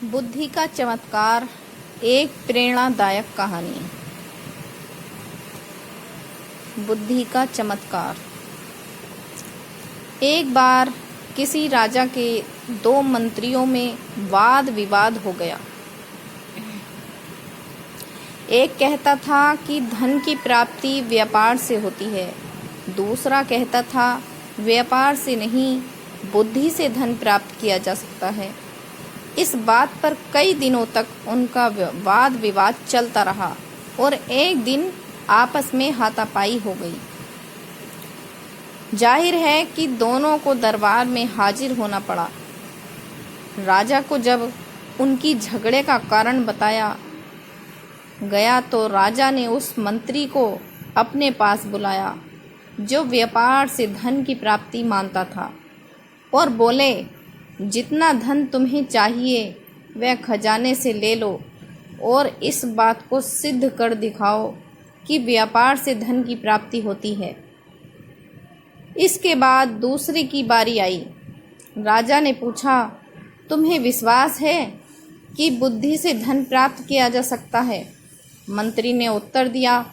बुद्धि का चमत्कार। एक प्रेरणादायक कहानी। बुद्धि का चमत्कार। एक बार किसी राजा के दो मंत्रियों में वाद विवाद हो गया। एक कहता था कि धन की प्राप्ति व्यापार से होती है, दूसरा कहता था व्यापार से नहीं, बुद्धि से धन प्राप्त किया जा सकता है। इस बात पर कई दिनों तक उनका वाद विवाद चलता रहा और एक दिन आपस में हाथापाई हो गई। जाहिर है कि दोनों को दरबार में हाजिर होना पड़ा। राजा को जब उनकी झगड़े का कारण बताया गया तो राजा ने उस मंत्री को अपने पास बुलाया जो व्यापार से धन की प्राप्ति मानता था, और बोले, जितना धन तुम्हें चाहिए वह खजाने से ले लो और इस बात को सिद्ध कर दिखाओ कि व्यापार से धन की प्राप्ति होती है। इसके बाद दूसरे की बारी आई। राजा ने पूछा, तुम्हें विश्वास है कि बुद्धि से धन प्राप्त किया जा सकता है? मंत्री ने उत्तर दिया,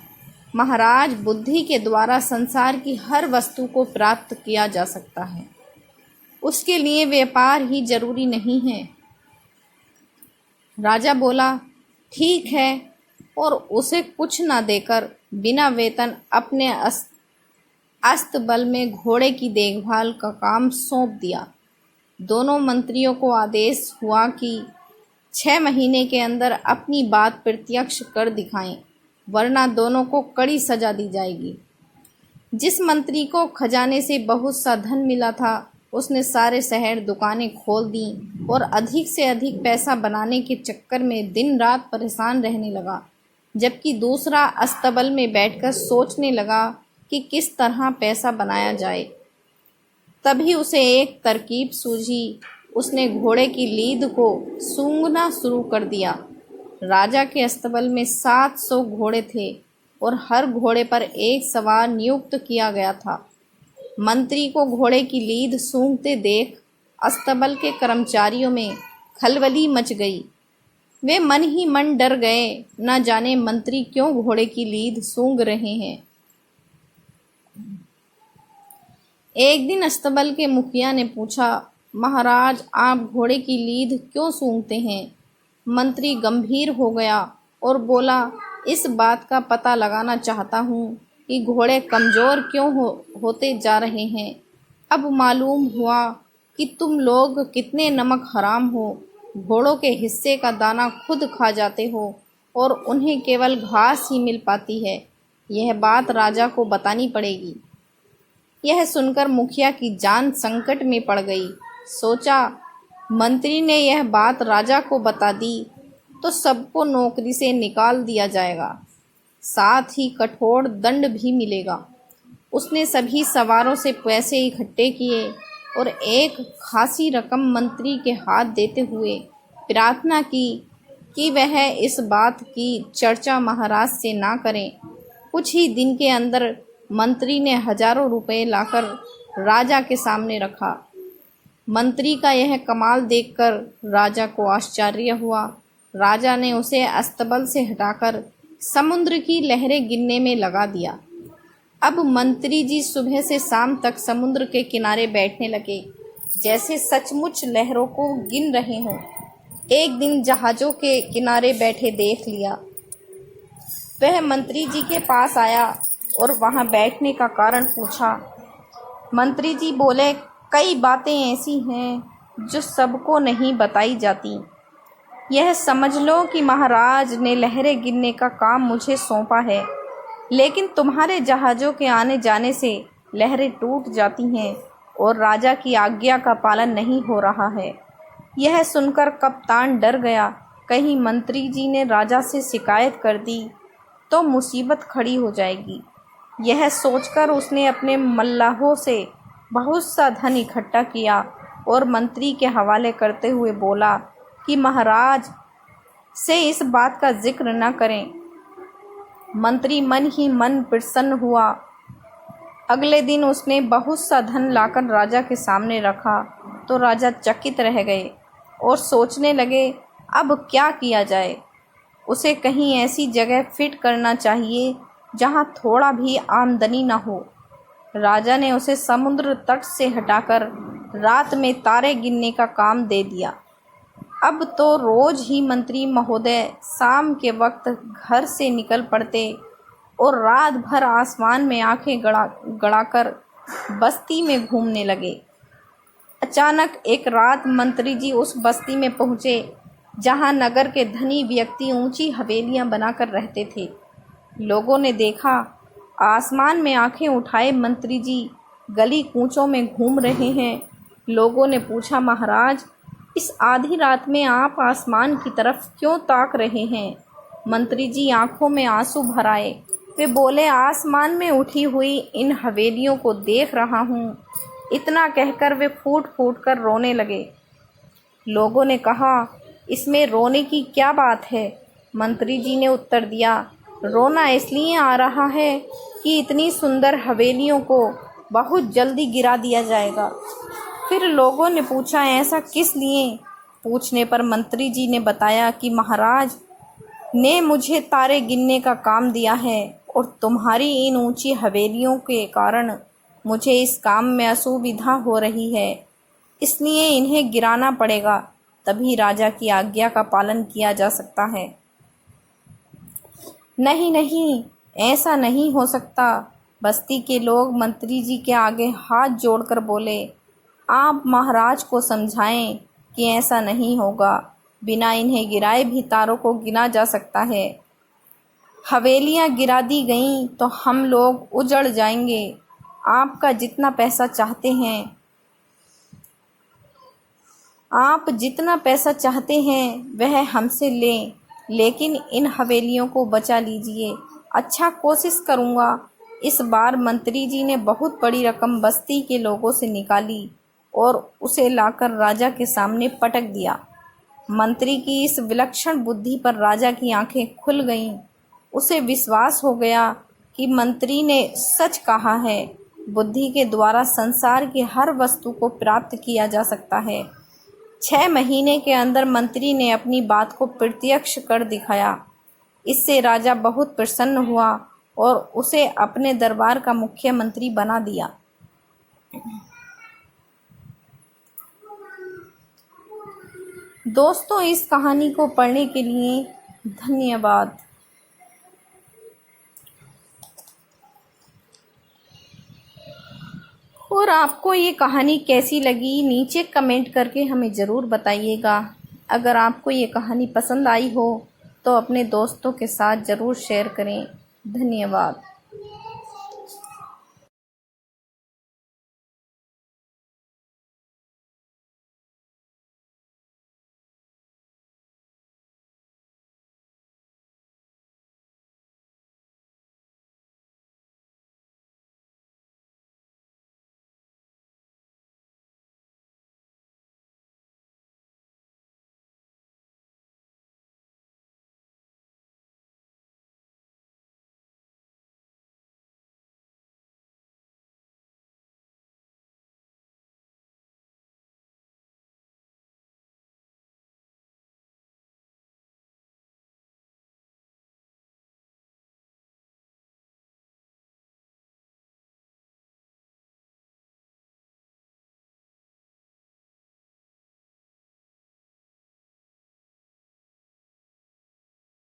महाराज, बुद्धि के द्वारा संसार की हर वस्तु को प्राप्त किया जा सकता है, उसके लिए व्यापार ही जरूरी नहीं है। राजा बोला, ठीक है, और उसे कुछ न देकर बिना वेतन अपने अस्तबल में घोड़े की देखभाल का काम सौंप दिया। दोनों मंत्रियों को आदेश हुआ कि 6 महीने के अंदर अपनी बात प्रत्यक्ष कर दिखाएं, वरना दोनों को कड़ी सजा दी जाएगी। जिस मंत्री को खजाने से बहुत सा धन मिला था, उसने सारे शहर दुकानें खोल दी और अधिक से अधिक पैसा बनाने के चक्कर में दिन रात परेशान रहने लगा, जबकि दूसरा अस्तबल में बैठकर सोचने लगा कि किस तरह पैसा बनाया जाए। तभी उसे एक तरकीब सूझी। उसने घोड़े की लीद को सूंघना शुरू कर दिया। राजा के अस्तबल में 700 घोड़े थे और हर घोड़े पर एक सवार नियुक्त किया गया था। मंत्री को घोड़े की लीद सूंघते देख अस्तबल के कर्मचारियों में खलबली मच गई। वे मन ही मन डर गए, न जाने मंत्री क्यों घोड़े की लीद सूंघ रहे हैं। एक दिन अस्तबल के मुखिया ने पूछा, महाराज, आप घोड़े की लीद क्यों सूंघते हैं? मंत्री गंभीर हो गया और बोला, इस बात का पता लगाना चाहता हूँ कि घोड़े कमज़ोर क्यों होते जा रहे हैं। अब मालूम हुआ कि तुम लोग कितने नमक हराम हो। घोड़ों के हिस्से का दाना खुद खा जाते हो और उन्हें केवल घास ही मिल पाती है। यह बात राजा को बतानी पड़ेगी। यह सुनकर मुखिया की जान संकट में पड़ गई। सोचा, मंत्री ने यह बात राजा को बता दी तो सबको नौकरी से निकाल दिया जाएगा, साथ ही कठोर दंड भी मिलेगा। उसने सभी सवारों से पैसे इकट्ठे किए और एक खासी रकम मंत्री के हाथ देते हुए प्रार्थना की कि वह इस बात की चर्चा महाराज से ना करें। कुछ ही दिन के अंदर मंत्री ने हजारों रुपए लाकर राजा के सामने रखा। मंत्री का यह कमाल देखकर राजा को आश्चर्य हुआ। राजा ने उसे अस्तबल से हटाकर समुद्र की लहरें गिनने में लगा दिया। अब मंत्री जी सुबह से शाम तक समुद्र के किनारे बैठने लगे, जैसे सचमुच लहरों को गिन रहे हों। एक दिन जहाज़ों के किनारे बैठे देख लिया। वह मंत्री जी के पास आया और वहां बैठने का कारण पूछा। मंत्री जी बोले, कई बातें ऐसी हैं जो सबको नहीं बताई जाती। यह समझ लो कि महाराज ने लहरें गिनने का काम मुझे सौंपा है, लेकिन तुम्हारे जहाज़ों के आने जाने से लहरें टूट जाती हैं और राजा की आज्ञा का पालन नहीं हो रहा है। यह सुनकर कप्तान डर गया, कहीं मंत्री जी ने राजा से शिकायत कर दी तो मुसीबत खड़ी हो जाएगी। यह सोचकर उसने अपने मल्लाहों से बहुत सा धन इकट्ठा किया और मंत्री के हवाले करते हुए बोला कि महाराज से इस बात का जिक्र न करें। मंत्री मन ही मन प्रसन्न हुआ। अगले दिन उसने बहुत सा धन लाकर राजा के सामने रखा तो राजा चकित रह गए और सोचने लगे, अब क्या किया जाए? उसे कहीं ऐसी जगह फिट करना चाहिए जहाँ थोड़ा भी आमदनी न हो। राजा ने उसे समुद्र तट से हटाकर रात में तारे गिनने का काम दे दिया। अब तो रोज ही मंत्री महोदय शाम के वक्त घर से निकल पड़ते और रात भर आसमान में आंखें गड़ाकर बस्ती में घूमने लगे। अचानक एक रात मंत्री जी उस बस्ती में पहुँचे जहाँ नगर के धनी व्यक्ति ऊंची हवेलियाँ बनाकर रहते थे। लोगों ने देखा, आसमान में आंखें उठाए मंत्री जी गली कूचों में घूम रहे हैं। लोगों ने पूछा, महाराज, इस आधी रात में आप आसमान की तरफ क्यों ताक रहे हैं? मंत्री जी आंखों में आंसू भर आए। वे बोले, आसमान में उठी हुई इन हवेलियों को देख रहा हूँ। इतना कहकर वे फूट फूट कर रोने लगे। लोगों ने कहा, इसमें रोने की क्या बात है? मंत्री जी ने उत्तर दिया, रोना इसलिए आ रहा है कि इतनी सुंदर हवेलियों को बहुत जल्दी गिरा दिया जाएगा। फिर लोगों ने पूछा, ऐसा किस लिए? पूछने पर मंत्री जी ने बताया कि महाराज ने मुझे तारे गिनने का काम दिया है और तुम्हारी इन ऊंची हवेलियों के कारण मुझे इस काम में असुविधा हो रही है, इसलिए इन्हें गिराना पड़ेगा, तभी राजा की आज्ञा का पालन किया जा सकता है। नहीं नहीं, ऐसा नहीं हो सकता। बस्ती के लोग मंत्री जी के आगे हाथ जोड़कर बोले, आप महाराज को समझाएं कि ऐसा नहीं होगा। बिना इन्हें गिराए भी तारों को गिना जा सकता है। हवेलियां गिरा दी गईं तो हम लोग उजड़ जाएंगे। आपका जितना पैसा चाहते हैं, आप जितना पैसा चाहते हैं वह हमसे लें, लेकिन इन हवेलियों को बचा लीजिए। अच्छा, कोशिश करूँगा। इस बार मंत्री जी ने बहुत बड़ी रकम बस्ती के लोगों से निकाली और उसे लाकर राजा के सामने पटक दिया। मंत्री की इस विलक्षण बुद्धि पर राजा की आंखें खुल गईं। उसे विश्वास हो गया कि मंत्री ने सच कहा है। बुद्धि के द्वारा संसार की हर वस्तु को प्राप्त किया जा सकता है। 6 महीने के अंदर मंत्री ने अपनी बात को प्रत्यक्ष कर दिखाया। इससे राजा बहुत प्रसन्न हुआ और उसे अपने दरबार का मुख्यमंत्री बना दिया। दोस्तों, इस कहानी को पढ़ने के लिए धन्यवाद। और आपको ये कहानी कैसी लगी नीचे कमेंट करके हमें ज़रूर बताइएगा। अगर आपको ये कहानी पसंद आई हो तो अपने दोस्तों के साथ ज़रूर शेयर करें। धन्यवाद।